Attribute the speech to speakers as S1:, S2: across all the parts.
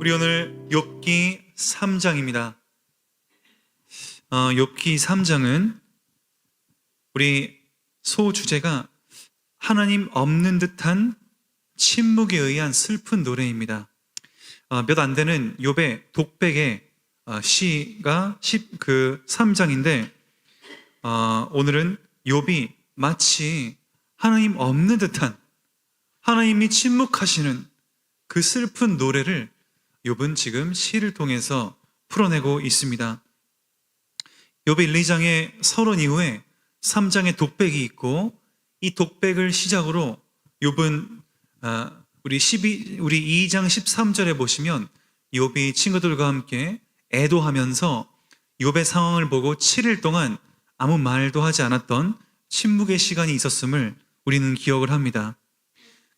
S1: 우리 오늘 욥기 3장입니다. 욥기 3장은 우리 소주제가 하나님 없는 듯한 침묵에 의한 슬픈 노래입니다. 몇 안 되는 욥의 독백의 시가 3장인데 오늘은 욥이 마치 하나님 없는 듯한, 하나님이 침묵하시는 그 슬픈 노래를 욥은 지금 시를 통해서 풀어내고 있습니다. 욥의 1, 2장의 서론 이후에 3장의 독백이 있고, 이 독백을 시작으로 욥은 우리 2장 13절에 보시면 욥이 친구들과 함께 애도하면서 욥의 상황을 보고 7일 동안 아무 말도 하지 않았던 침묵의 시간이 있었음을 우리는 기억을 합니다.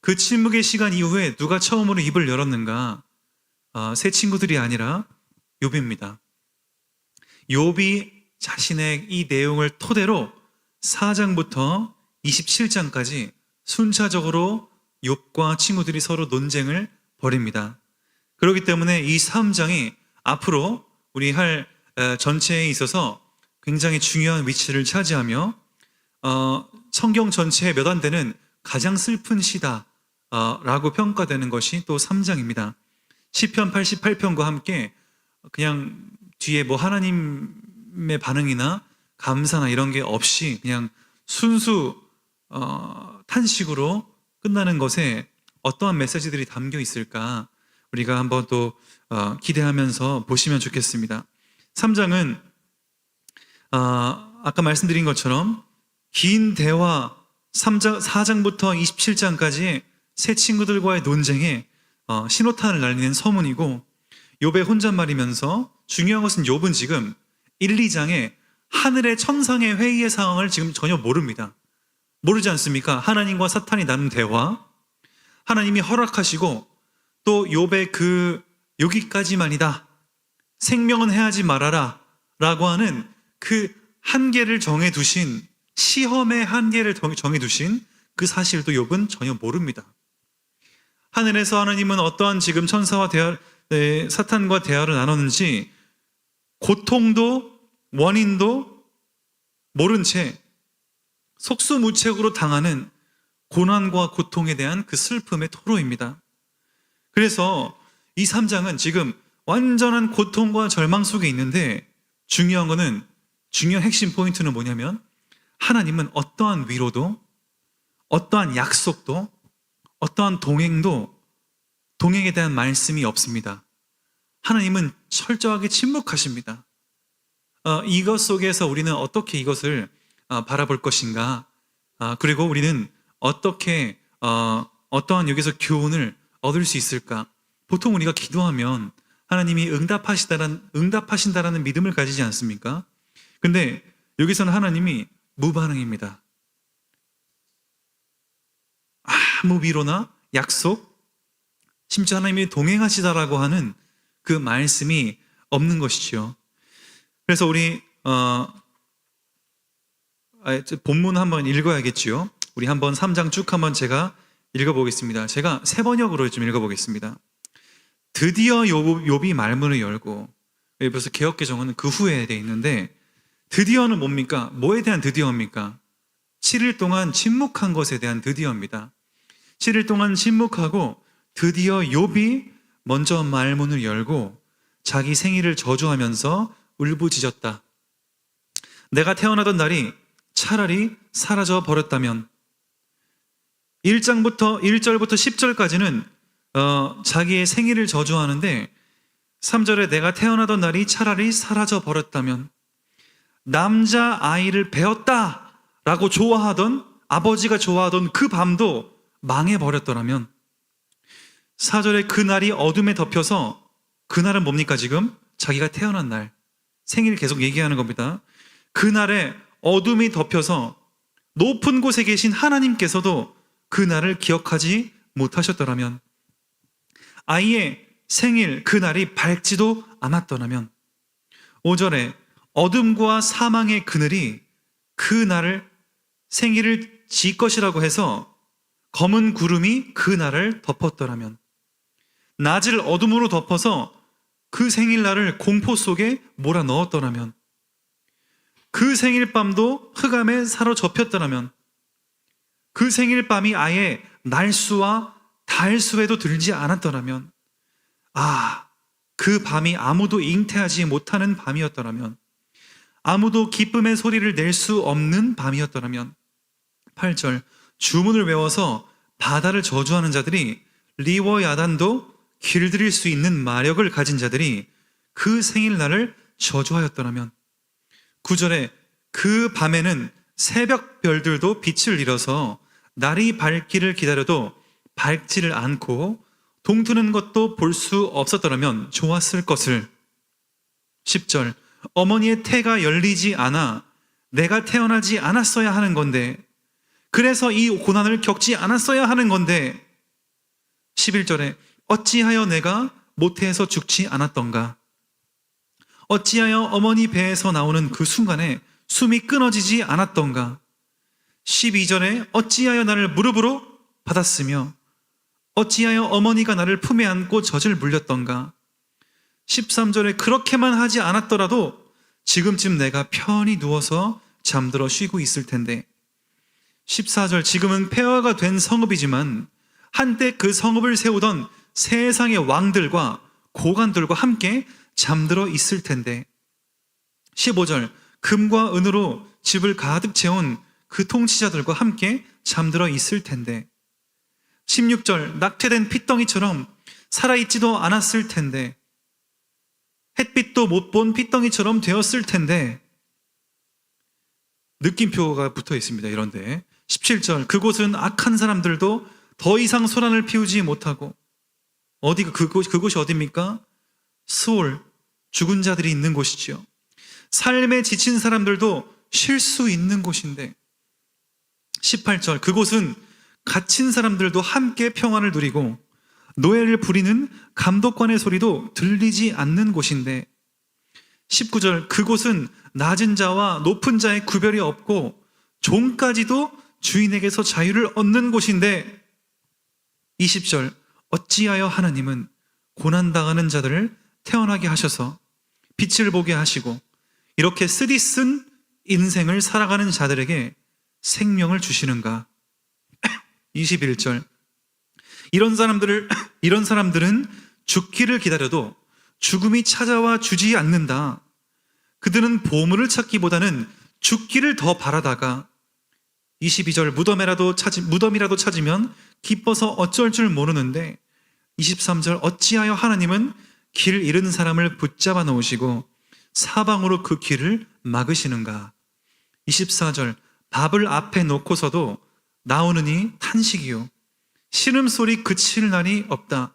S1: 그 침묵의 시간 이후에 누가 처음으로 입을 열었는가? 새 친구들이 아니라 욥입니다. 욥이 자신의 이 내용을 토대로 4장부터 27장까지 순차적으로 욥과 친구들이 서로 논쟁을 벌입니다. 그렇기 때문에 이 3장이 앞으로 우리 할 전체에 있어서 굉장히 중요한 위치를 차지하며 성경 전체에 몇 안 되는 가장 슬픈 시다 라고 평가되는 것이 또 3장입니다. 시편 88편과 함께 그냥 뒤에 뭐 하나님의 반응이나 감사나 이런 게 없이 그냥 순수 탄식으로 끝나는 것에 어떠한 메시지들이 담겨 있을까 우리가 한번 또 기대하면서 보시면 좋겠습니다. 3장은 아까 말씀드린 것처럼 긴 대화 4장부터 27장까지의 새 친구들과의 논쟁에 신호탄을 날리는 서문이고, 욥의 혼잣말이면서 중요한 것은 욥은 지금 1, 2장에 하늘의 천상의 회의의 상황을 지금 전혀 모릅니다. 모르지 않습니까? 하나님과 사탄이 나눈 대화, 하나님이 허락하시고 또 욥의 여기까지만이다, 생명은 해하지 말아라 라고 하는 그 한계를 정해두신, 시험의 한계를 정해두신 그 사실도 욥은 전혀 모릅니다. 하늘에서 하나님은 어떠한 지금 천사와 사탄과 대화를 나눴는지 고통도 원인도 모른 채 속수무책으로 당하는 고난과 고통에 대한 그 슬픔의 토로입니다. 그래서 이 3장은 지금 완전한 고통과 절망 속에 있는데, 중요한 핵심 포인트는 뭐냐면 하나님은 어떠한 위로도, 어떠한 약속도, 어떠한 동행에 대한 말씀이 없습니다. 하나님은 철저하게 침묵하십니다. 이것 속에서 우리는 어떻게 이것을 바라볼 것인가? 그리고 우리는 어떻게 어떠한 여기서 교훈을 얻을 수 있을까? 보통 우리가 기도하면 하나님이 응답하신다라는 믿음을 가지지 않습니까? 근데 여기서는 하나님이 무반응입니다. 아무 위로나 약속, 심지어 하나님이 동행하시다라고 하는 그 말씀이 없는 것이죠. 그래서 우리 본문 한번 읽어야겠지요. 우리 한번 3장 쭉 한번 제가 읽어보겠습니다. 제가 세 번역으로 좀 읽어보겠습니다. 드디어 욥이 말문을 열고, 여기서 개역개정은 그 후에 돼 있는데, 드디어는 뭡니까? 뭐에 대한 드디어입니까? 7일 동안 침묵한 것에 대한 드디어입니다. 7일 동안 침묵하고 드디어 욥이 먼저 말문을 열고 자기 생일을 저주하면서 울부짖었다. 내가 태어나던 날이 차라리 사라져 버렸다면. 1절부터 10절까지는 자기의 생일을 저주하는데, 3절에 내가 태어나던 날이 차라리 사라져 버렸다면, 남자아이를 배웠다 라고 아버지가 좋아하던 그 밤도 망해버렸더라면. 4절에 그날이 어둠에 덮여서, 그날은 뭡니까? 지금 자기가 태어난 날, 생일 계속 얘기하는 겁니다. 그날에 어둠이 덮여서 높은 곳에 계신 하나님께서도 그날을 기억하지 못하셨더라면, 아이의 생일 그날이 밝지도 않았더라면. 5절에 어둠과 사망의 그늘이 그날을, 생일을 지 것이라고 해서 검은 구름이 그날을 덮었더라면. 낮을 어둠으로 덮어서 그 생일날을 공포 속에 몰아넣었더라면, 그 생일밤도 흑암에 사로잡혔더라면, 그 생일밤이 아예 날수와 달수에도 들지 않았더라면, 그 밤이 아무도 잉태하지 못하는 밤이었더라면, 아무도 기쁨의 소리를 낼 수 없는 밤이었더라면. 8절, 주문을 외워서 바다를 저주하는 자들이, 리워야단도 길들일 수 있는 마력을 가진 자들이 그 생일날을 저주하였더라면. 9절에 그 밤에는 새벽 별들도 빛을 잃어서 날이 밝기를 기다려도 밝지를 않고 동트는 것도 볼 수 없었더라면 좋았을 것을. 10절, 어머니의 태가 열리지 않아 내가 태어나지 않았어야 하는 건데, 그래서 이 고난을 겪지 않았어야 하는 건데. 11절에 어찌하여 내가 모태에서 죽지 않았던가, 어찌하여 어머니 배에서 나오는 그 순간에 숨이 끊어지지 않았던가. 12절에 어찌하여 나를 무릎으로 받았으며, 어찌하여 어머니가 나를 품에 안고 젖을 물렸던가. 13절에 그렇게만 하지 않았더라도 지금쯤 내가 편히 누워서 잠들어 쉬고 있을 텐데. 14절, 지금은 폐허가 된 성읍이지만 한때 그 성읍을 세우던 세상의 왕들과 고관들과 함께 잠들어 있을 텐데. 15절, 금과 은으로 집을 가득 채운 그 통치자들과 함께 잠들어 있을 텐데. 16절, 낙태된 핏덩이처럼 살아있지도 않았을 텐데, 햇빛도 못 본 핏덩이처럼 되었을 텐데. 느낌표가 붙어 있습니다. 이런데 17절, 그곳은 악한 사람들도 더 이상 소란을 피우지 못하고. 그곳이 어디입니까? 스올, 죽은 자들이 있는 곳이지요. 삶에 지친 사람들도 쉴 수 있는 곳인데. 18절, 그곳은 갇힌 사람들도 함께 평안을 누리고 노예를 부리는 감독관의 소리도 들리지 않는 곳인데. 19절, 그곳은 낮은 자와 높은 자의 구별이 없고 종까지도 주인에게서 자유를 얻는 곳인데. 20절, 어찌하여 하나님은 고난당하는 자들을 태어나게 하셔서 빛을 보게 하시고 이렇게 쓰디쓴 인생을 살아가는 자들에게 생명을 주시는가. 21절, 이런 사람들은 죽기를 기다려도 죽음이 찾아와 주지 않는다. 그들은 보물을 찾기보다는 죽기를 더 바라다가. 22절, 무덤이라도 찾으면 기뻐서 어쩔 줄 모르는데. 23절, 어찌하여 하나님은 길 잃은 사람을 붙잡아 놓으시고 사방으로 그 길을 막으시는가. 24절, 밥을 앞에 놓고서도 나오느니 탄식이요, 신음소리 그칠 날이 없다.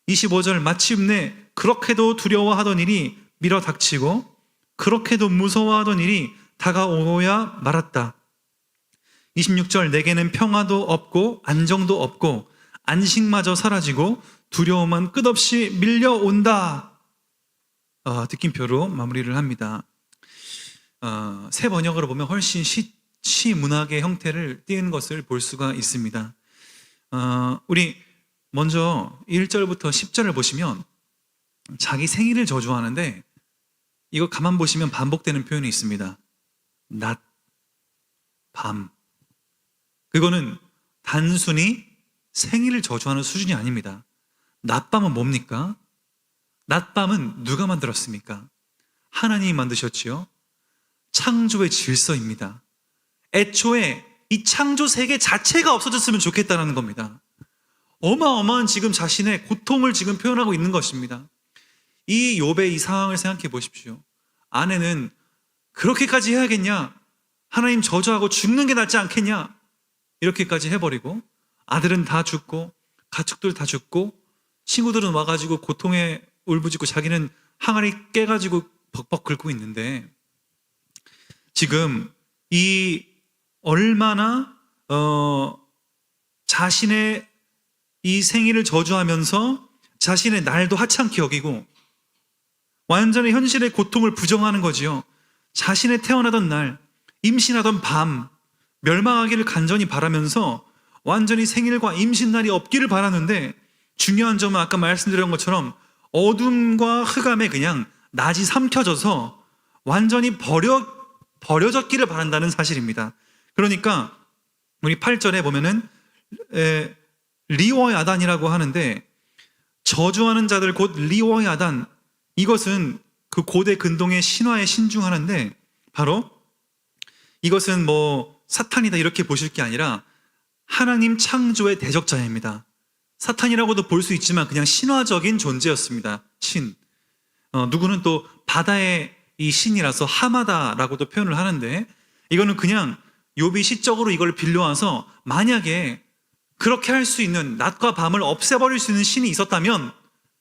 S1: 25절, 마침내 그렇게도 두려워하던 일이 밀어 닥치고 그렇게도 무서워하던 일이 다가오야 말았다. 26절, 내게는 평화도 없고 안정도 없고 안식마저 사라지고 두려움만 끝없이 밀려온다. 느낌표로 마무리를 합니다. 새 번역으로 보면 훨씬 시 문학의 형태를 띠은 것을 볼 수가 있습니다. 우리 먼저 1절부터 10절을 보시면 자기 생일을 저주하는데, 이거 가만 보시면 반복되는 표현이 있습니다. 낮, 밤. 그거는 단순히 생일을 저주하는 수준이 아닙니다. 낮밤은 뭡니까? 낮밤은 누가 만들었습니까? 하나님이 만드셨지요. 창조의 질서입니다. 애초에 이 창조 세계 자체가 없어졌으면 좋겠다는 겁니다. 어마어마한 지금 자신의 고통을 지금 표현하고 있는 것입니다. 이 욥의 이 상황을 생각해 보십시오. 아내는 그렇게까지 해야겠냐? 하나님 저주하고 죽는 게 낫지 않겠냐? 이렇게까지 해버리고, 아들은 다 죽고 가축들 다 죽고 친구들은 와가지고 고통에 울부짖고 자기는 항아리 깨가지고 벅벅 긁고 있는데, 지금 이 얼마나 자신의 이 생일을 저주하면서 자신의 날도 하찮게 여기고 완전히 현실의 고통을 부정하는 거지요. 자신의 태어나던 날, 임신하던 밤 멸망하기를 간절히 바라면서 완전히 생일과 임신날이 없기를 바라는데 중요한 점은 아까 말씀드린 것처럼 어둠과 흑암에 그냥 낮이 삼켜져서 완전히 버려졌기를 바란다는 사실입니다. 그러니까 우리 8절에 보면은 리워 야단이라고 하는데, 저주하는 자들 곧 리워 야단, 이것은 그 고대 근동의 신화에 신중하는데, 바로 이것은 뭐 사탄이다 이렇게 보실 게 아니라 하나님 창조의 대적자입니다. 사탄이라고도 볼 수 있지만 그냥 신화적인 존재였습니다. 신. 누구는 또 바다의 이 신이라서 하마다라고도 표현을 하는데, 이거는 그냥 욥이 시적으로 이걸 빌려와서 만약에 그렇게 할 수 있는, 낮과 밤을 없애버릴 수 있는 신이 있었다면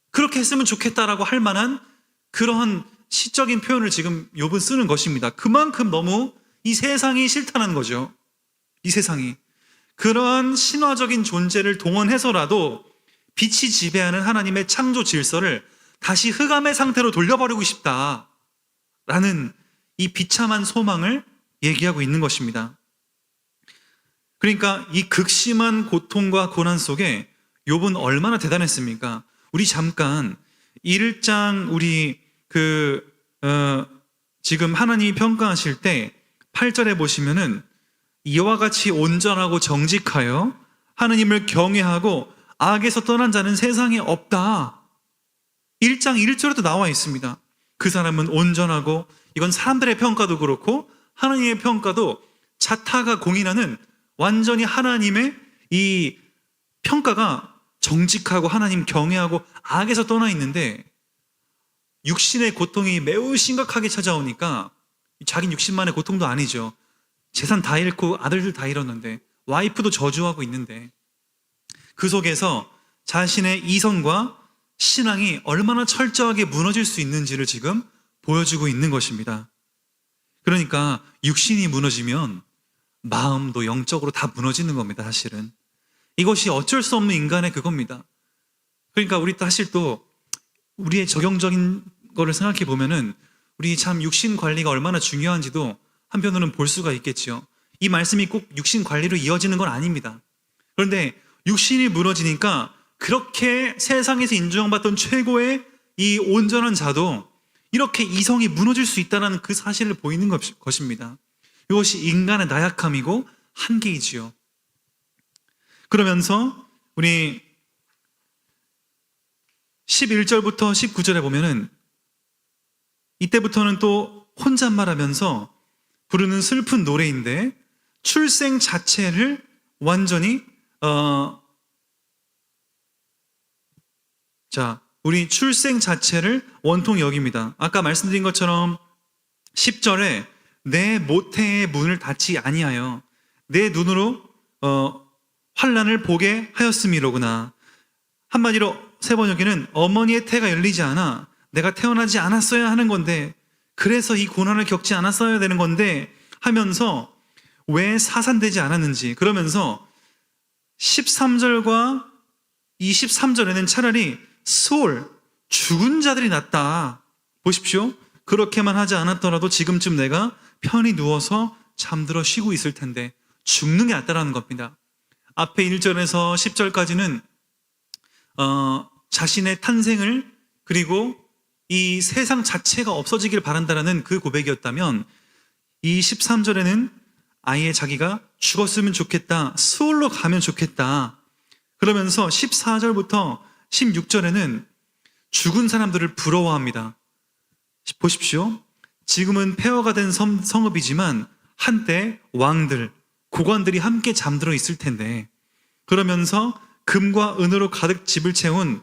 S1: 그렇게 했으면 좋겠다라고 할 만한 그러한 시적인 표현을 지금 욥은 쓰는 것입니다. 그만큼 너무 이 세상이 싫다는 거죠. 이 세상이. 그러한 신화적인 존재를 동원해서라도 빛이 지배하는 하나님의 창조 질서를 다시 흑암의 상태로 돌려버리고 싶다라는 이 비참한 소망을 얘기하고 있는 것입니다. 그러니까 이 극심한 고통과 고난 속에 욥은 얼마나 대단했습니까? 우리 잠깐 1장 우리 지금 하나님이 평가하실 때 8절에 보시면은 이와 같이 온전하고 정직하여 하나님을 경외하고 악에서 떠난 자는 세상에 없다. 1장 1절에도 나와 있습니다. 그 사람은 온전하고, 이건 사람들의 평가도 그렇고 하나님의 평가도 자타가 공인하는 완전히 하나님의 이 평가가 정직하고 하나님 경외하고 악에서 떠나 있는데, 육신의 고통이 매우 심각하게 찾아오니까, 자긴 육신만의 고통도 아니죠. 재산 다 잃고 아들들 다 잃었는데, 와이프도 저주하고 있는데, 그 속에서 자신의 이성과 신앙이 얼마나 철저하게 무너질 수 있는지를 지금 보여주고 있는 것입니다. 그러니까 육신이 무너지면 마음도 영적으로 다 무너지는 겁니다. 사실은 이것이 어쩔 수 없는 인간의 그겁니다. 그러니까 우리 사실 또 우리의 적용적인 거를 생각해 보면은 우리 참 육신 관리가 얼마나 중요한지도 한편으로는 볼 수가 있겠죠. 이 말씀이 꼭 육신 관리로 이어지는 건 아닙니다. 그런데 육신이 무너지니까 그렇게 세상에서 인정받던 최고의 이 온전한 자도 이렇게 이성이 무너질 수 있다는 그 사실을 보이는 것입니다. 이것이 인간의 나약함이고 한계이지요. 그러면서 우리 11절부터 19절에 보면은 이때부터는 또 혼잣말하면서 부르는 슬픈 노래인데, 출생 자체를 완전히 우리 출생 자체를 원통 여깁니다. 아까 말씀드린 것처럼 10절에 내 모태의 문을 닫지 아니하여 내 눈으로 환난을 보게 하였음이로구나. 한마디로 세 번역에는 어머니의 태가 열리지 않아 내가 태어나지 않았어야 하는 건데, 그래서 이 고난을 겪지 않았어야 되는 건데 하면서 왜 사산되지 않았는지, 그러면서 13절과 23절에는 차라리 죽은 자들이 낫다. 보십시오. 그렇게만 하지 않았더라도 지금쯤 내가 편히 누워서 잠들어 쉬고 있을 텐데 죽는 게 낫다라는 겁니다. 앞에 1절에서 10절까지는 자신의 탄생을, 그리고 이 세상 자체가 없어지길 바란다라는 그 고백이었다면, 이 13절에는 아예 자기가 죽었으면 좋겠다, 수월로 가면 좋겠다. 그러면서 14절부터 16절에는 죽은 사람들을 부러워합니다. 보십시오. 지금은 폐허가 된 성읍이지만 한때 왕들, 고관들이 함께 잠들어 있을 텐데, 그러면서 금과 은으로 가득 집을 채운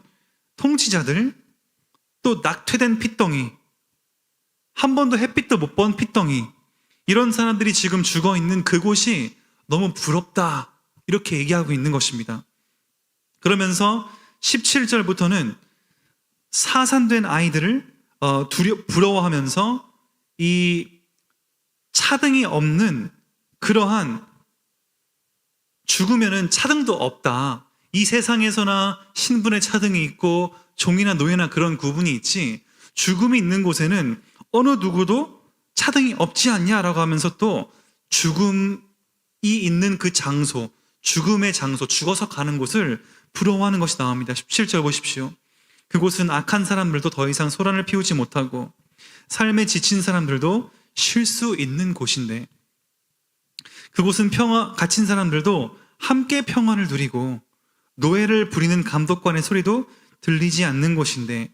S1: 통치자들, 또 낙퇴된 핏덩이, 한 번도 햇빛도 못 본 핏덩이, 이런 사람들이 지금 죽어 있는 그곳이 너무 부럽다, 이렇게 얘기하고 있는 것입니다. 그러면서 17절부터는 사산된 아이들을 부러워하면서 이 차등이 없는, 그러한 죽으면은 차등도 없다. 이 세상에서나 신분의 차등이 있고 종이나 노예나 그런 구분이 있지, 죽음이 있는 곳에는 어느 누구도 차등이 없지 않냐라고 하면서 또 죽음이 있는 그 장소, 죽음의 장소, 죽어서 가는 곳을 부러워하는 것이 나옵니다. 17절 보십시오. 그곳은 악한 사람들도 더 이상 소란을 피우지 못하고 삶에 지친 사람들도 쉴 수 있는 곳인데, 그곳은 갇힌 사람들도 함께 평안을 누리고 노예를 부리는 감독관의 소리도 들리지 않는 곳인데,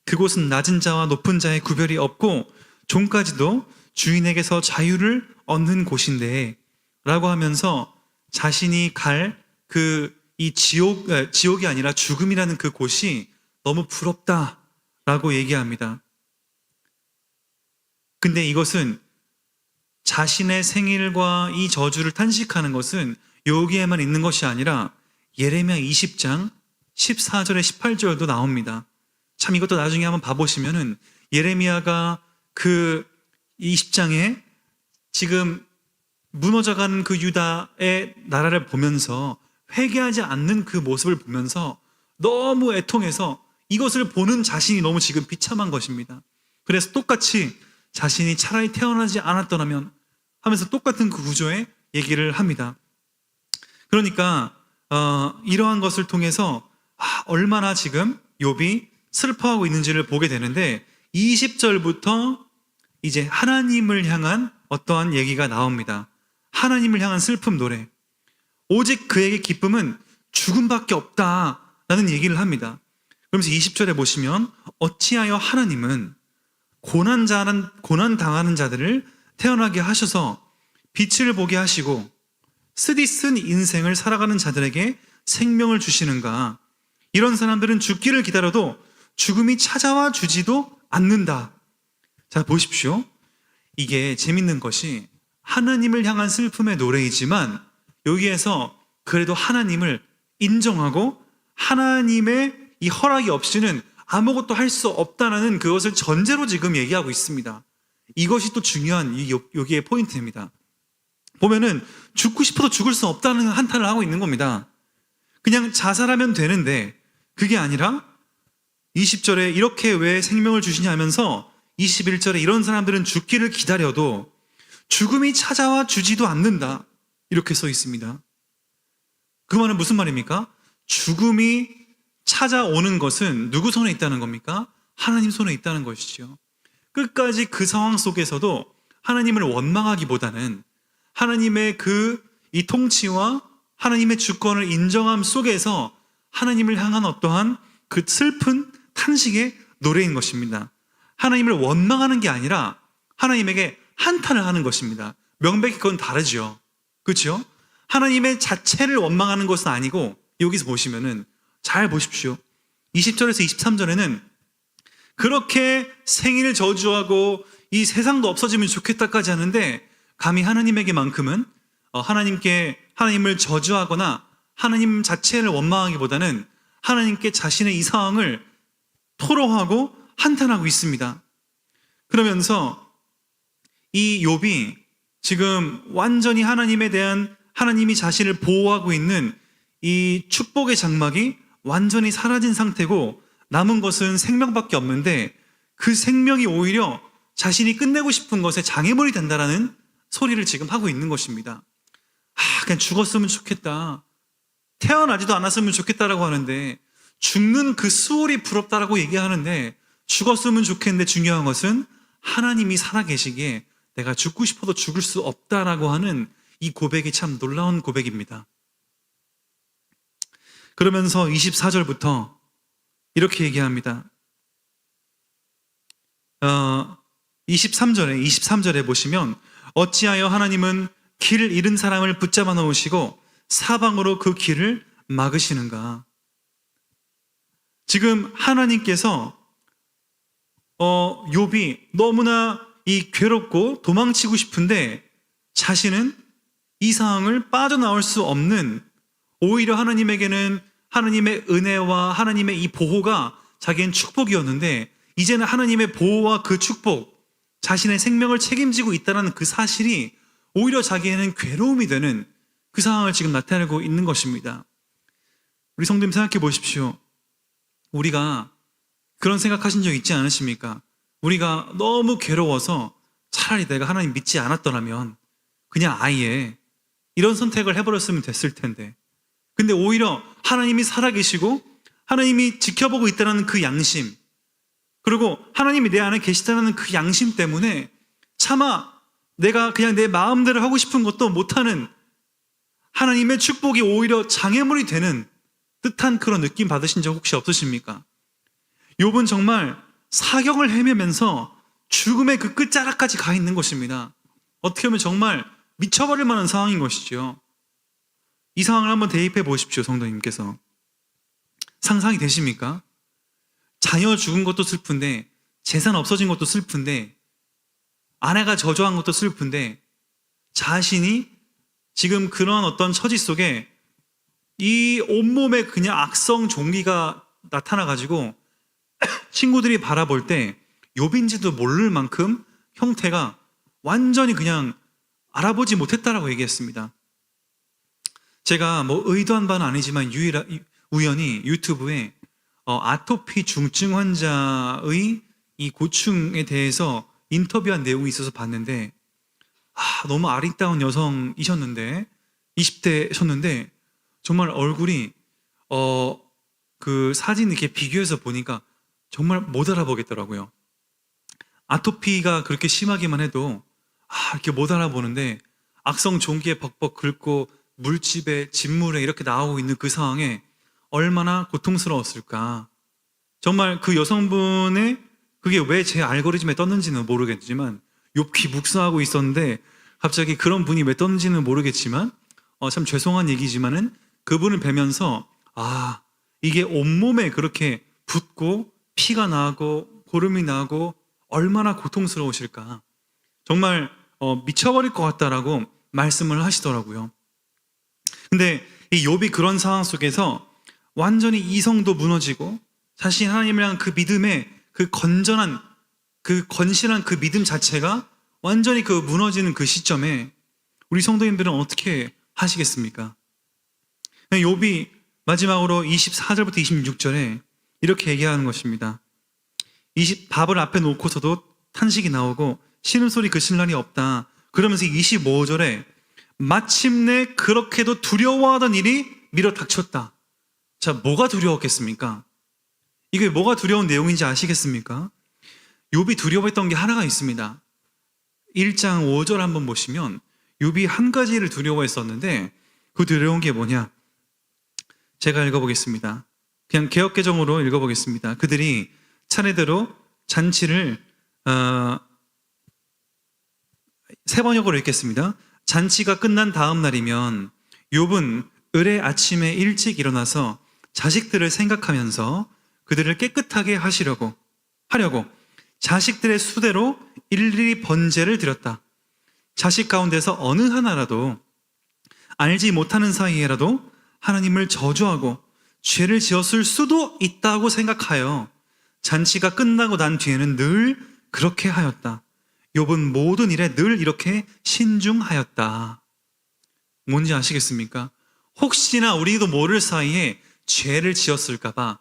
S1: 그곳은 낮은 자와 높은 자의 구별이 없고 종까지도 주인에게서 자유를 얻는 곳인데, 라고 하면서 자신이 갈 이 지옥이 아니라 죽음이라는 그 곳이 너무 부럽다라고 얘기합니다. 근데 이것은 자신의 생일과 이 저주를 탄식하는 것은 여기에만 있는 것이 아니라 예레미야 20장 14절에 18절도 나옵니다. 참 이것도 나중에 한번 봐보시면은 예레미야가 그 20장에 지금 무너져가는 그 유다의 나라를 보면서 회개하지 않는 그 모습을 보면서 너무 애통해서 이것을 보는 자신이 너무 지금 비참한 것입니다. 그래서 똑같이 자신이 차라리 태어나지 않았더라면 하면서 똑같은 그 구조의 얘기를 합니다. 그러니까 이러한 것을 통해서 얼마나 지금 욥이 슬퍼하고 있는지를 보게 되는데, 20절부터 이제 하나님을 향한 어떠한 얘기가 나옵니다. 하나님을 향한 슬픔 노래. 오직 그에게 기쁨은 죽음밖에 없다라는 얘기를 합니다. 그러면서 20절에 보시면 어찌하여 하나님은 고난당하는 자들을 태어나게 하셔서 빛을 보게 하시고 쓰디쓴 인생을 살아가는 자들에게 생명을 주시는가. 이런 사람들은 죽기를 기다려도 죽음이 찾아와 주지도 않는다. 자, 보십시오. 이게 재밌는 것이 하나님을 향한 슬픔의 노래이지만 여기에서 그래도 하나님을 인정하고 하나님의 이 허락이 없이는 아무것도 할 수 없다는 그것을 전제로 지금 얘기하고 있습니다. 이것이 또 중요한 여기의 포인트입니다. 보면은 죽고 싶어도 죽을 수 없다는 한탄을 하고 있는 겁니다. 그냥 자살하면 되는데 그게 아니라 20절에 이렇게 왜 생명을 주시냐 하면서 21절에 이런 사람들은 죽기를 기다려도 죽음이 찾아와 주지도 않는다. 이렇게 써 있습니다. 그 말은 무슨 말입니까? 죽음이 찾아오는 것은 누구 손에 있다는 겁니까? 하나님 손에 있다는 것이죠. 끝까지 그 상황 속에서도 하나님을 원망하기보다는 하나님의 이 통치와 하나님의 주권을 인정함 속에서 하나님을 향한 어떠한 그 슬픈 탄식의 노래인 것입니다. 하나님을 원망하는 게 아니라 하나님에게 한탄을 하는 것입니다. 명백히 그건 다르죠. 그렇죠? 하나님의 자체를 원망하는 것은 아니고, 여기서 보시면은 잘 보십시오. 20절에서 23절에는 그렇게 생일을 저주하고 이 세상도 없어지면 좋겠다까지 하는데, 감히 하나님에게만큼은 하나님을 저주하거나 하나님 자체를 원망하기보다는 하나님께 자신의 이 상황을 토로하고 한탄하고 있습니다. 그러면서 이 욥이 지금 완전히 하나님이 자신을 보호하고 있는 이 축복의 장막이 완전히 사라진 상태고 남은 것은 생명밖에 없는데, 그 생명이 오히려 자신이 끝내고 싶은 것에 장애물이 된다라는 소리를 지금 하고 있는 것입니다. 그냥 죽었으면 좋겠다, 태어나지도 않았으면 좋겠다라고 하는데, 죽는 그 수월이 부럽다라고 얘기하는데, 죽었으면 좋겠는데 중요한 것은 하나님이 살아계시기에 내가 죽고 싶어도 죽을 수 없다라고 하는 이 고백이 참 놀라운 고백입니다. 그러면서 24절부터 이렇게 얘기합니다. 23절에 보시면 어찌하여 하나님은 길을 잃은 사람을 붙잡아 놓으시고 사방으로 그 길을 막으시는가. 지금 하나님께서 욥이 너무나 괴롭고 도망치고 싶은데 자신은 이 상황을 빠져나올 수 없는, 오히려 하나님에게는 하나님의 은혜와 하나님의 이 보호가 자기는 축복이었는데, 이제는 하나님의 보호와 그 축복, 자신의 생명을 책임지고 있다는 그 사실이 오히려 자기에는 괴로움이 되는 그 상황을 지금 나타내고 있는 것입니다. 우리 성도님 생각해 보십시오. 우리가 그런 생각하신 적 있지 않으십니까? 우리가 너무 괴로워서 차라리 내가 하나님 믿지 않았더라면 그냥 아예 이런 선택을 해버렸으면 됐을 텐데, 근데 오히려 하나님이 살아계시고 하나님이 지켜보고 있다는 그 양심, 그리고 하나님이 내 안에 계시다는 그 양심 때문에 차마 내가 그냥 내 마음대로 하고 싶은 것도 못하는 하나님의 축복이 오히려 장애물이 되는 듯한 그런 느낌 받으신 적 혹시 없으십니까? 욥은 정말 사경을 헤매면서 죽음의 그 끝자락까지 가 있는 것입니다. 어떻게 보면 정말 미쳐버릴 만한 상황인 것이죠. 이 상황을 한번 대입해 보십시오, 성도님께서. 상상이 되십니까? 자녀 죽은 것도 슬픈데, 재산 없어진 것도 슬픈데, 아내가 저주한 것도 슬픈데, 자신이 지금 그런 어떤 처지 속에 이 온몸에 그냥 악성 종기가 나타나가지고 친구들이 바라볼 때 욥인지도 모를 만큼 형태가 완전히 그냥 알아보지 못했다라고 얘기했습니다. 제가 뭐 의도한 바는 아니지만 우연히 유튜브에 아토피 중증 환자의 이 고충에 대해서 인터뷰한 내용이 있어서 봤는데, 너무 아리따운 여성이셨는데, 20대셨는데 정말 얼굴이 그 사진 이렇게 비교해서 보니까 정말 못 알아보겠더라고요. 아토피가 그렇게 심하기만 해도 이렇게 못 알아보는데, 악성 종기에 벅벅 긁고 물집에 진물에 이렇게 나오고 있는 그 상황에 얼마나 고통스러웠을까. 정말 그 여성분의 그게 왜 제 알고리즘에 떴는지는 모르겠지만, 욥기 묵상하고 있었는데 갑자기 그런 분이 왜 떴는지는 모르겠지만 참 죄송한 얘기지만은 그분을 뵈면서 이게 온몸에 그렇게 붓고 피가 나고 고름이 나고 얼마나 고통스러우실까. 정말 미쳐버릴 것 같다라고 말씀을 하시더라고요. 근데 이 욥이 그런 상황 속에서 완전히 이성도 무너지고 자신 하나님을 향한 그 믿음의 그 건전한 그 건실한 그 믿음 자체가 완전히 그 무너지는 그 시점에 우리 성도님들은 어떻게 하시겠습니까? 욥이 마지막으로 24절부터 26절에 이렇게 얘기하는 것입니다. 밥을 앞에 놓고서도 탄식이 나오고 신음소리 그칠 날이 없다. 그러면서 25절에 마침내 그렇게도 두려워하던 일이 밀어 닥쳤다. 자, 뭐가 두려웠겠습니까? 이게 뭐가 두려운 내용인지 아시겠습니까? 욥이 두려워했던 게 하나가 있습니다. 1장 5절 한번 보시면 욥이 한 가지를 두려워했었는데, 그 두려운 게 뭐냐? 제가 읽어보겠습니다. 그냥 개역개정으로 읽어보겠습니다. 그들이 차례대로 잔치를 세 번역으로 읽겠습니다. 잔치가 끝난 다음 날이면 욥은 을의 아침에 일찍 일어나서 자식들을 생각하면서 그들을 깨끗하게 하려고 자식들의 수대로 일일이 번제를 드렸다. 자식 가운데서 어느 하나라도 알지 못하는 사이에라도 하나님을 저주하고 죄를 지었을 수도 있다고 생각하여 잔치가 끝나고 난 뒤에는 늘 그렇게 하였다. 욥은 모든 일에 늘 이렇게 신중하였다. 뭔지 아시겠습니까? 혹시나 우리도 모를 사이에 죄를 지었을까봐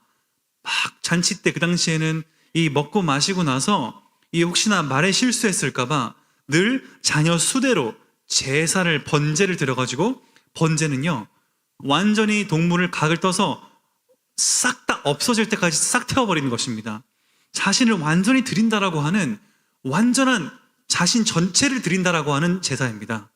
S1: 막 잔치 때 그 당시에는 이 먹고 마시고 나서 이 혹시나 말에 실수했을까봐 늘 자녀 수대로 제사를 번제를 드려가지고, 번제는요 완전히 동물을 각을 떠서 싹 다 없어질 때까지 싹 태워버리는 것입니다. 자신을 완전히 드린다라고 하는, 완전한 자신 전체를 드린다라고 하는 제사입니다.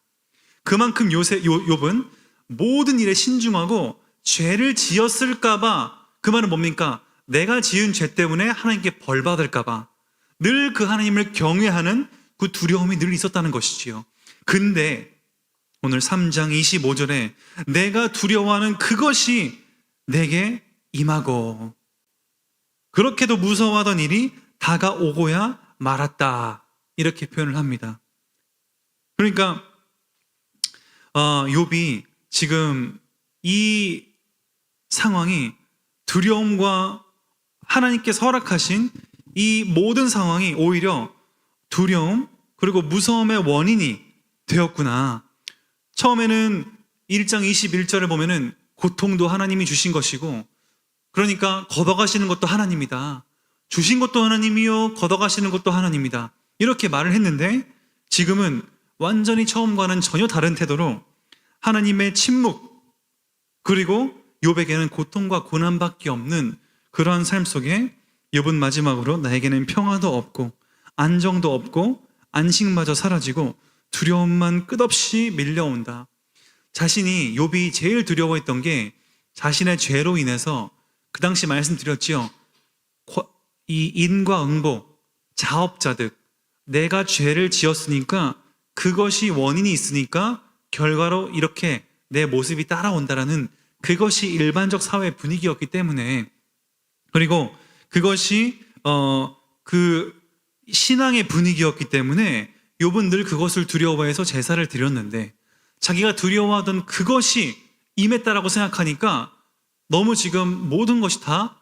S1: 그만큼 욥은 모든 일에 신중하고 죄를 지었을까봐, 그 말은 뭡니까? 내가 지은 죄 때문에 하나님께 벌 받을까봐 늘 그 하나님을 경외하는 그 두려움이 늘 있었다는 것이지요. 근데 오늘 3장 25절에 내가 두려워하는 그것이 내게 임하고 그렇게도 무서워하던 일이 다가오고야 말았다, 이렇게 표현을 합니다. 그러니까 욥이 지금 이 상황이 두려움과 하나님께서 허락하신 이 모든 상황이 오히려 두려움 그리고 무서움의 원인이 되었구나. 처음에는 1장 21절을 보면은 고통도 하나님이 주신 것이고, 그러니까 걷어가시는 것도 하나님이다. 주신 것도 하나님이요, 걷어가시는 것도 하나님이다. 이렇게 말을 했는데, 지금은 완전히 처음과는 전혀 다른 태도로 하나님의 침묵, 그리고 욥에게는 고통과 고난밖에 없는 그러한 삶 속에 욥은 마지막으로 나에게는 평화도 없고 안정도 없고 안식마저 사라지고 두려움만 끝없이 밀려온다. 자신이 욥이 제일 두려워했던 게 자신의 죄로 인해서 그 당시 말씀드렸지요. 이 인과응보, 자업자득, 내가 죄를 지었으니까 그것이 원인이 있으니까 결과로 이렇게 내 모습이 따라온다라는 그것이 일반적 사회 분위기였기 때문에, 그리고 그것이 그 신앙의 분위기였기 때문에 욥은 늘 그것을 두려워해서 제사를 드렸는데, 자기가 두려워하던 그것이 임했다라고 생각하니까 너무 지금 모든 것이 다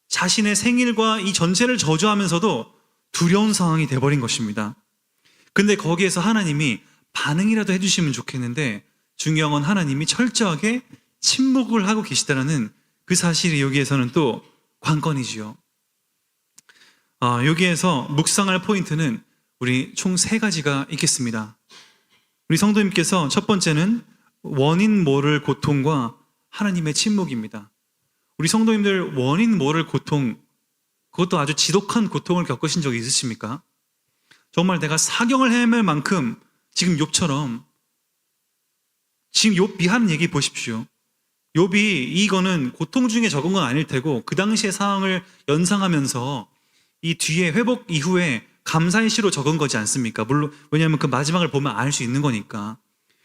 S1: 자신의 생일과 이 전체를 저주하면서도 두려운 상황이 돼버린 것입니다. 근데 거기에서 하나님이 반응이라도 해주시면 좋겠는데, 중요한 건 하나님이 철저하게 침묵을 하고 계시다라는 그 사실이 여기에서는 또 관건이지요. 여기에서 묵상할 포인트는 우리 총 3가지가 있겠습니다. 우리 성도님께서 첫 번째는 원인 모를 고통과 하나님의 침묵입니다. 우리 성도님들 원인 모를 고통, 그것도 아주 지독한 고통을 겪으신 적이 있으십니까? 정말 내가 사경을 헤맬 만큼 지금 욥처럼, 지금 욥이 하는 얘기 보십시오. 욥이 이거는 고통 중에 적은 건 아닐 테고 그 당시의 상황을 연상하면서 이 뒤에 회복 이후에 감사의 시로 적은 거지 않습니까? 물론 왜냐하면 그 마지막을 보면 알 수 있는 거니까.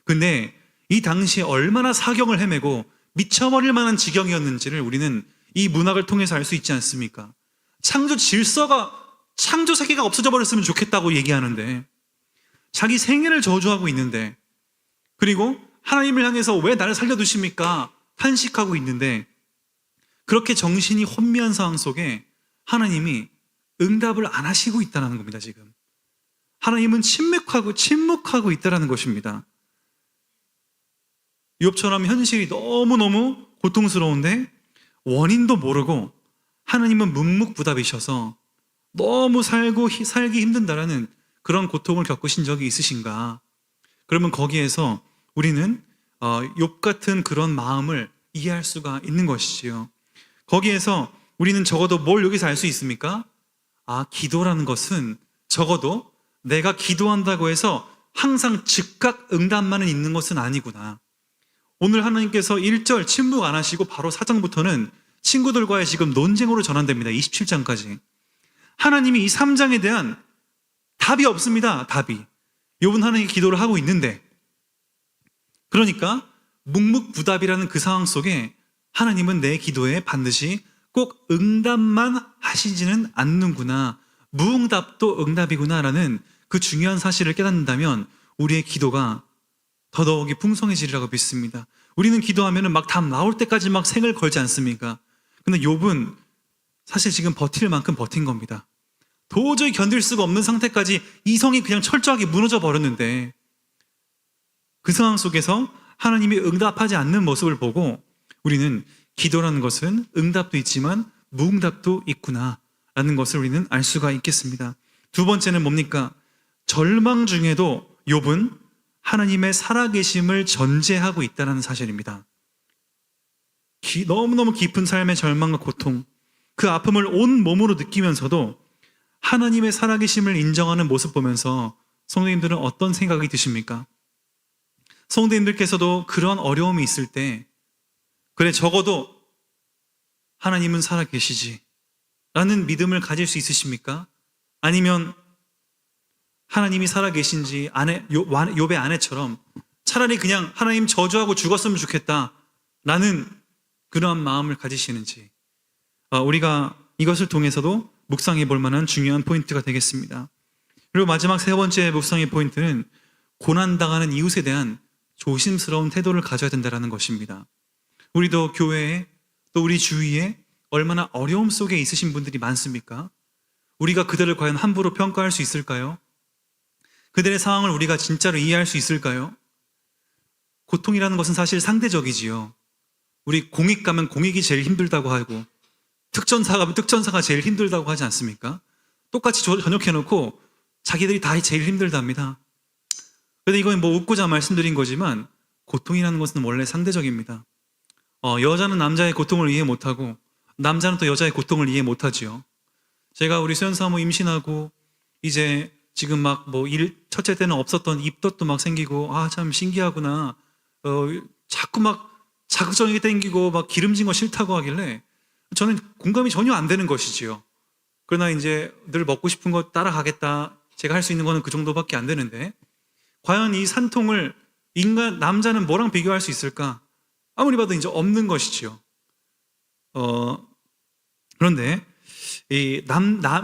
S1: 근데 이 당시에 얼마나 사경을 헤매고 미쳐버릴 만한 지경이었는지를 우리는 이 문학을 통해서 알 수 있지 않습니까? 창조 질서가, 창조 세계가 없어져 버렸으면 좋겠다고 얘기하는데, 자기 생애를 저주하고 있는데, 그리고 하나님을 향해서 왜 나를 살려두십니까? 탄식하고 있는데, 그렇게 정신이 혼미한 상황 속에 하나님이 응답을 안 하시고 있다는 겁니다. 지금 하나님은 침묵하고 있다는 것입니다. 욥처럼 현실이 너무너무 고통스러운데 원인도 모르고 하나님은 묵묵부답이셔서 너무 살기 힘든다라는 그런 고통을 겪으신 적이 있으신가? 그러면 거기에서 우리는 욥 같은 그런 마음을 이해할 수가 있는 것이지요. 거기에서 우리는 적어도 뭘 여기서 알 수 있습니까? 기도라는 것은 적어도 내가 기도한다고 해서 항상 즉각 응답만은 있는 것은 아니구나. 오늘 하나님께서 1절 침묵 안 하시고 바로 4장부터는 친구들과의 지금 논쟁으로 전환됩니다. 27장까지. 하나님이 이 3장에 대한 답이 없습니다. 답이. 욥은 하나님께 기도를 하고 있는데, 그러니까 묵묵부답이라는 그 상황 속에 하나님은 내 기도에 반드시 꼭 응답만 하시지는 않는구나, 무응답도 응답이구나라는 그 중요한 사실을 깨닫는다면 우리의 기도가 더더욱이 풍성해지리라고 믿습니다. 우리는 기도하면 막 답 나올 때까지 막 생을 걸지 않습니까? 근데 욥은 사실 지금 버틸 만큼 버틴 겁니다. 도저히 견딜 수가 없는 상태까지 이성이 그냥 철저하게 무너져 버렸는데, 그 상황 속에서 하나님이 응답하지 않는 모습을 보고 우리는 기도라는 것은 응답도 있지만 무응답도 있구나라는 것을 우리는 알 수가 있겠습니다. 두 번째는 뭡니까? 절망 중에도 욥은 하나님의 살아계심을 전제하고 있다는 사실입니다. 너무너무 깊은 삶의 절망과 고통, 그 아픔을 온 몸으로 느끼면서도 하나님의 살아계심을 인정하는 모습 보면서 성도님들은 어떤 생각이 드십니까? 성도님들께서도 그런 어려움이 있을 때, 그래 적어도 하나님은 살아계시지 라는 믿음을 가질 수 있으십니까? 아니면 하나님이 살아계신지 욥의 아내처럼 차라리 그냥 하나님 저주하고 죽었으면 좋겠다 라는 그러한 마음을 가지시는지, 우리가 이것을 통해서도 묵상해 볼 만한 중요한 포인트가 되겠습니다. 그리고 마지막 3번째 묵상의 포인트는 고난당하는 이웃에 대한 조심스러운 태도를 가져야 된다는 것입니다. 우리도 교회에, 또 우리 주위에 얼마나 어려움 속에 있으신 분들이 많습니까? 우리가 그들을 과연 함부로 평가할 수 있을까요? 그들의 상황을 우리가 진짜로 이해할 수 있을까요? 고통이라는 것은 사실 상대적이지요. 우리 공익 가면 공익이 제일 힘들다고 하고, 특전사 가면 특전사가 제일 힘들다고 하지 않습니까? 똑같이 전역해놓고 자기들이 다 제일 힘들답니다. 그런데 이건 웃고자 말씀드린 거지만 고통이라는 것은 원래 상대적입니다. 여자는 남자의 고통을 이해 못하고 남자는 또 여자의 고통을 이해 못하지요. 제가 우리 수연 사모 임신하고 이제 지금 막 뭐 첫째 때는 없었던 입덧도 막 생기고 참 신기하구나. 자꾸 막 자극적인 게 땡기고 막 기름진 거 싫다고 하길래 저는 공감이 전혀 안 되는 것이지요. 그러나 이제 늘 먹고 싶은 거 따라가겠다. 제가 할 수 있는 거는 그 정도밖에 안 되는데 과연 이 산통을 남자는 뭐랑 비교할 수 있을까? 아무리 봐도 이제 없는 것이지요. 그런데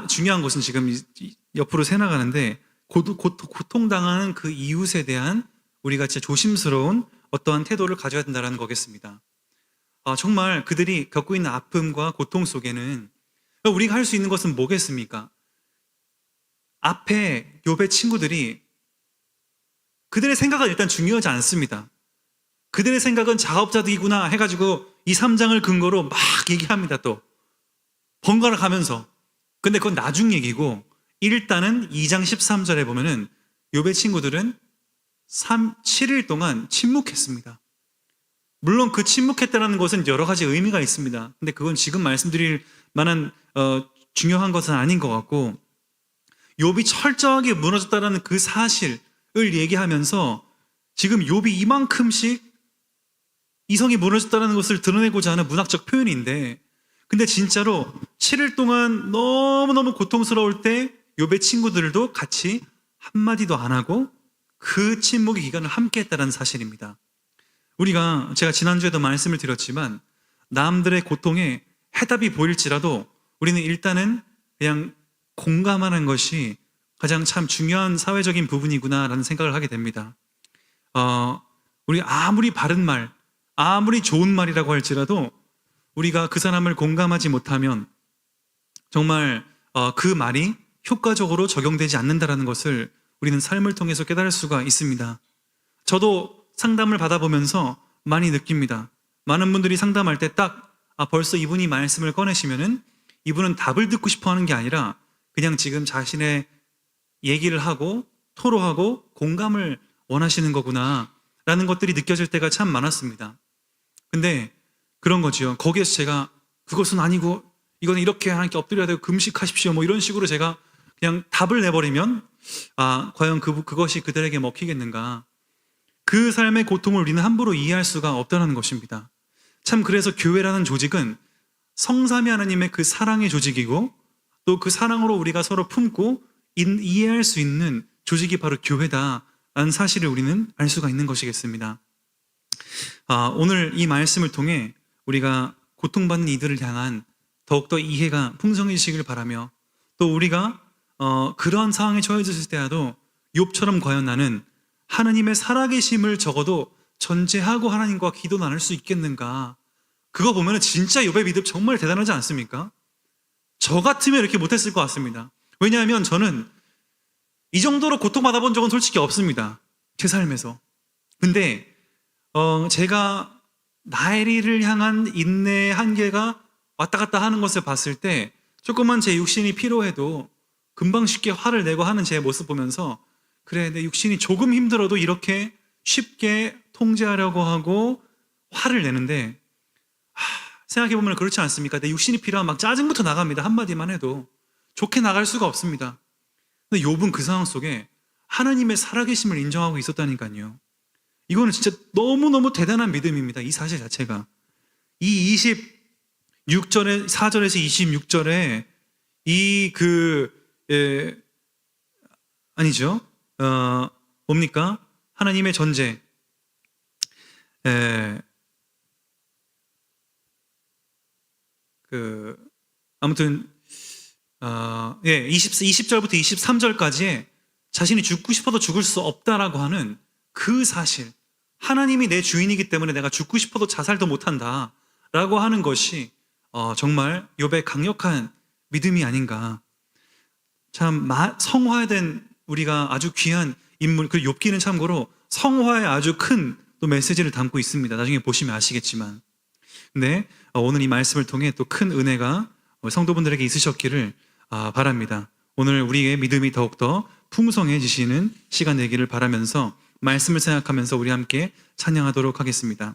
S1: 중요한 것은 지금 옆으로 새 나가는데 고통당하는 그 이웃에 대한 우리가 진짜 조심스러운 어떠한 태도를 가져야 된다는 거겠습니다. 정말 그들이 겪고 있는 아픔과 고통 속에는 우리가 할 수 있는 것은 뭐겠습니까? 앞에 욥의 친구들이 그들의 생각은 일단 중요하지 않습니다. 그들의 생각은 자업자득이구나 해가지고 이 3장을 근거로 막 얘기합니다. 또 번갈아 가면서. 근데 그건 나중 얘기고 일단은 2장 13절에 보면은 욥의 친구들은 7일 동안 침묵했습니다. 물론 그 침묵했다는 것은 여러 가지 의미가 있습니다. 근데 그건 지금 말씀드릴 만한 중요한 것은 아닌 것 같고 욥이 철저하게 무너졌다는 그 사실을 얘기하면서 지금 욥이 이만큼씩 이성이 무너졌다는 것을 드러내고자 하는 문학적 표현인데 근데 진짜로 7일 동안 너무너무 고통스러울 때 욥의 친구들도 같이 한마디도 안 하고 그 침묵의 기간을 함께 했다는 사실입니다. 제가 지난주에도 말씀을 드렸지만 남들의 고통에 해답이 보일지라도 우리는 일단은 그냥 공감하는 것이 가장 참 중요한 사회적인 부분이구나라는 생각을 하게 됩니다. 우리 아무리 바른 말, 아무리 좋은 말이라고 할지라도 우리가 그 사람을 공감하지 못하면 정말 그 말이 효과적으로 적용되지 않는다는 것을 우리는 삶을 통해서 깨달을 수가 있습니다. 저도 상담을 받아보면서 많이 느낍니다. 많은 분들이 상담할 때 벌써 이분이 말씀을 꺼내시면은 이분은 답을 듣고 싶어 하는 게 아니라 그냥 지금 자신의 얘기를 하고 토로하고 공감을 원하시는 거구나 라는 것들이 느껴질 때가 참 많았습니다. 근데 그런 거지요. 거기에서 제가 그것은 아니고 이거는 이렇게 하나님께 엎드려야 되고 금식하십시오 뭐 이런 식으로 제가 그냥 답을 내버리면 과연 그것이 그들에게 먹히겠는가. 그 삶의 고통을 우리는 함부로 이해할 수가 없다는 것입니다. 참 그래서 교회라는 조직은 성삼위 하나님의 그 사랑의 조직이고 또 그 사랑으로 우리가 서로 품고 이해할 수 있는 조직이 바로 교회다라는 사실을 우리는 알 수가 있는 것이겠습니다. 오늘 이 말씀을 통해 우리가 고통받는 이들을 향한 더욱더 이해가 풍성해지시길 바라며 또 우리가 그러한 상황에 처해졌을 때라도 욥처럼 과연 나는 하나님의 살아계심을 적어도 전제하고 하나님과 기도 나눌 수 있겠는가. 그거 보면 진짜 욥의 믿음 정말 대단하지 않습니까? 저 같으면 이렇게 못했을 것 같습니다. 왜냐하면 저는 이 정도로 고통받아 본 적은 솔직히 없습니다. 제 삶에서. 근데 제가 나엘이를 향한 인내의 한계가 왔다 갔다 하는 것을 봤을 때 조금만 제 육신이 피로해도 금방 쉽게 화를 내고 하는 제 모습 보면서 그래, 내 육신이 조금 힘들어도 이렇게 쉽게 통제하려고 하고 화를 내는데 생각해보면 그렇지 않습니까? 내 육신이 필요하면 막 짜증부터 나갑니다. 한마디만 해도 좋게 나갈 수가 없습니다. 근데 욥은 그 상황 속에 하나님의 살아계심을 인정하고 있었다니까요. 이거는 진짜 너무너무 대단한 믿음입니다. 이 사실 자체가. 이 26절에 4절에서 26절에 아니죠. 뭡니까? 하나님의 전제. 아무튼 20절부터 23절까지에 자신이 죽고 싶어도 죽을 수 없다라고 하는 그 사실, 하나님이 내 주인이기 때문에 내가 죽고 싶어도 자살도 못한다 라고 하는 것이 정말 욥의 강력한 믿음이 아닌가. 참 성화된 우리가 아주 귀한 인물, 그 욥기는 참고로 성화의 아주 큰 또 메시지를 담고 있습니다. 나중에 보시면 아시겠지만. 근데 오늘 이 말씀을 통해 또 큰 은혜가 성도분들에게 있으셨기를 바랍니다. 오늘 우리의 믿음이 더욱더 풍성해지시는 시간 되기를 바라면서 말씀을 생각하면서 우리 함께 찬양하도록 하겠습니다.